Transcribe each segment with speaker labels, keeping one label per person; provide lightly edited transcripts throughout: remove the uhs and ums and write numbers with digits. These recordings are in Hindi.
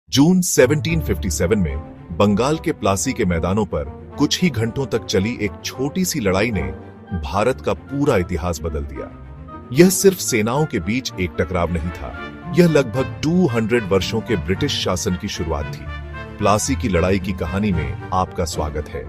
Speaker 1: जून 1757 में बंगाल के प्लासी के मैदानों पर कुछ ही घंटों तक चली एक छोटी सी लड़ाई ने भारत का पूरा इतिहास बदल दिया। यह सिर्फ सेनाओं के बीच एक टकराव नहीं था, यह लगभग 200 वर्षों के ब्रिटिश शासन की शुरुआत थी। प्लासी की लड़ाई की कहानी में आपका स्वागत है।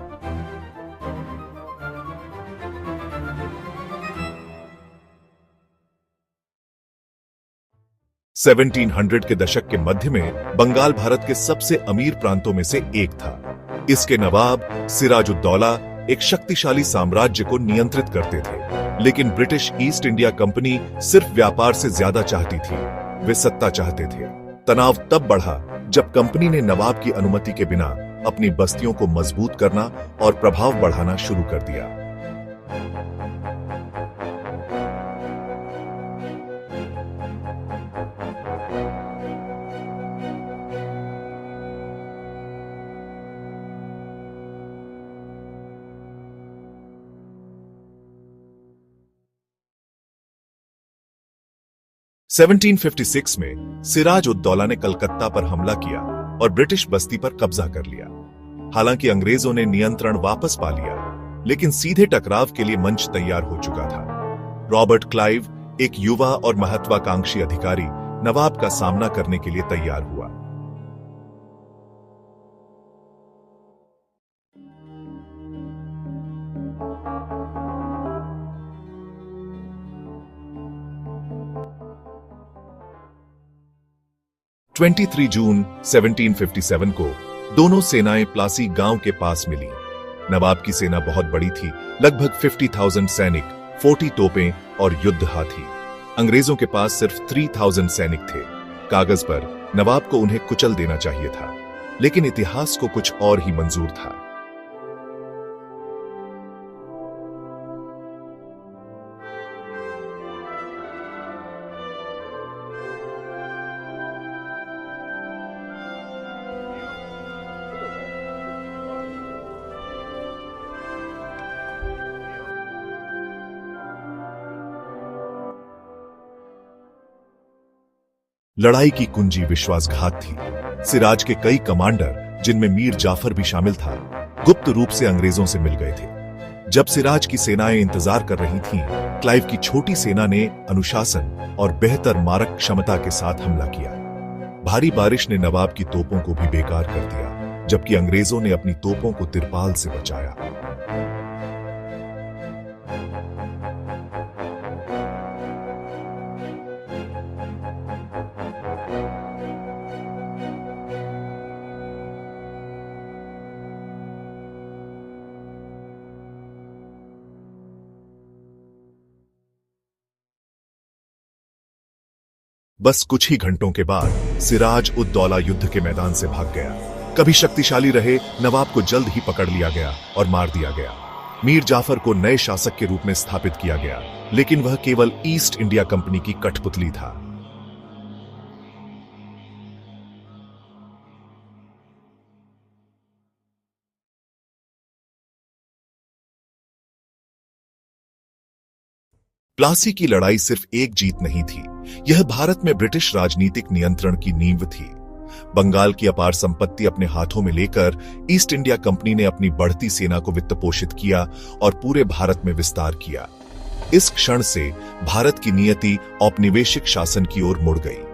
Speaker 1: सेवनटीन हंड्रेड के दशक के मध्य में बंगाल भारत के सबसे अमीर प्रांतों में से एक था। इसके नवाब सिराजुद्दौला एक शक्तिशाली साम्राज्य को नियंत्रित करते थे, लेकिन ब्रिटिश ईस्ट इंडिया कंपनी सिर्फ व्यापार से ज्यादा चाहती थी। वे सत्ता चाहते थे। तनाव तब बढ़ा जब कंपनी ने नवाब की अनुमति के बिना अपनी बस्तियों को मजबूत करना और प्रभाव बढ़ाना शुरू कर दिया। सेवनटीन 1756 में सिराज उद दौला ने कलकत्ता पर हमला किया और ब्रिटिश बस्ती पर कब्जा कर लिया। हालांकि अंग्रेजों ने नियंत्रण वापस पा लिया, लेकिन सीधे टकराव के लिए मंच तैयार हो चुका था। रॉबर्ट क्लाइव, एक युवा और महत्वाकांक्षी अधिकारी, नवाब का सामना करने के लिए तैयार हुआ। जून 1757 को दोनों सेनाएं प्लासी गांव के पास मिली। नवाब की सेना बहुत बड़ी थी, लगभग 50,000 सैनिक, 40 तोपें और युद्ध हाथी। अंग्रेजों के पास सिर्फ 3,000 सैनिक थे। कागज पर नवाब को उन्हें कुचल देना चाहिए था, लेकिन इतिहास को कुछ और ही मंजूर था। लड़ाई की कुंजी विश्वासघात थी। सिराज के कई कमांडर, जिनमें मीर जाफर भी शामिल था, गुप्त रूप से अंग्रेजों से मिल गए थे। जब सिराज की सेनाएं इंतजार कर रही थीं, क्लाइव की छोटी सेना ने अनुशासन और बेहतर मारक क्षमता के साथ हमला किया। भारी बारिश ने नवाब की तोपों को भी बेकार कर दिया, जबकि अंग्रेजों ने अपनी तोपों को तिरपाल से बचाया। बस कुछ ही घंटों के बाद सिराज उद दौला युद्ध के मैदान से भाग गया। कभी शक्तिशाली रहे नवाब को जल्द ही पकड़ लिया गया और मार दिया गया। मीर जाफर को नए शासक के रूप में स्थापित किया गया, लेकिन वह केवल ईस्ट इंडिया कंपनी की कठपुतली था। प्लासी की लड़ाई सिर्फ एक जीत नहीं थी, यह भारत में ब्रिटिश राजनीतिक नियंत्रण की नींव थी। बंगाल की अपार संपत्ति अपने हाथों में लेकर ईस्ट इंडिया कंपनी ने अपनी बढ़ती सेना को वित्तपोषित किया और पूरे भारत में विस्तार किया। इस क्षण से भारत की नियति औपनिवेशिक शासन की ओर मुड़ गई।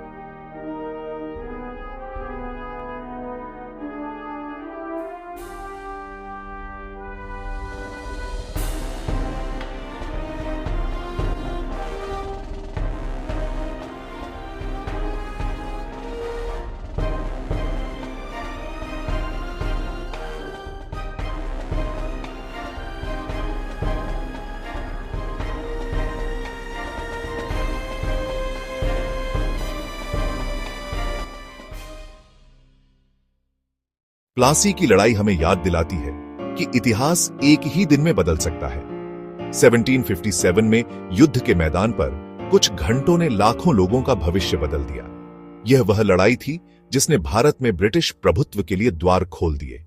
Speaker 1: प्लासी की लड़ाई हमें याद दिलाती है कि इतिहास एक ही दिन में बदल सकता है। 1757 में युद्ध के मैदान पर कुछ घंटों ने लाखों लोगों का भविष्य बदल दिया। यह वह लड़ाई थी जिसने भारत में ब्रिटिश प्रभुत्व के लिए द्वार खोल दिए।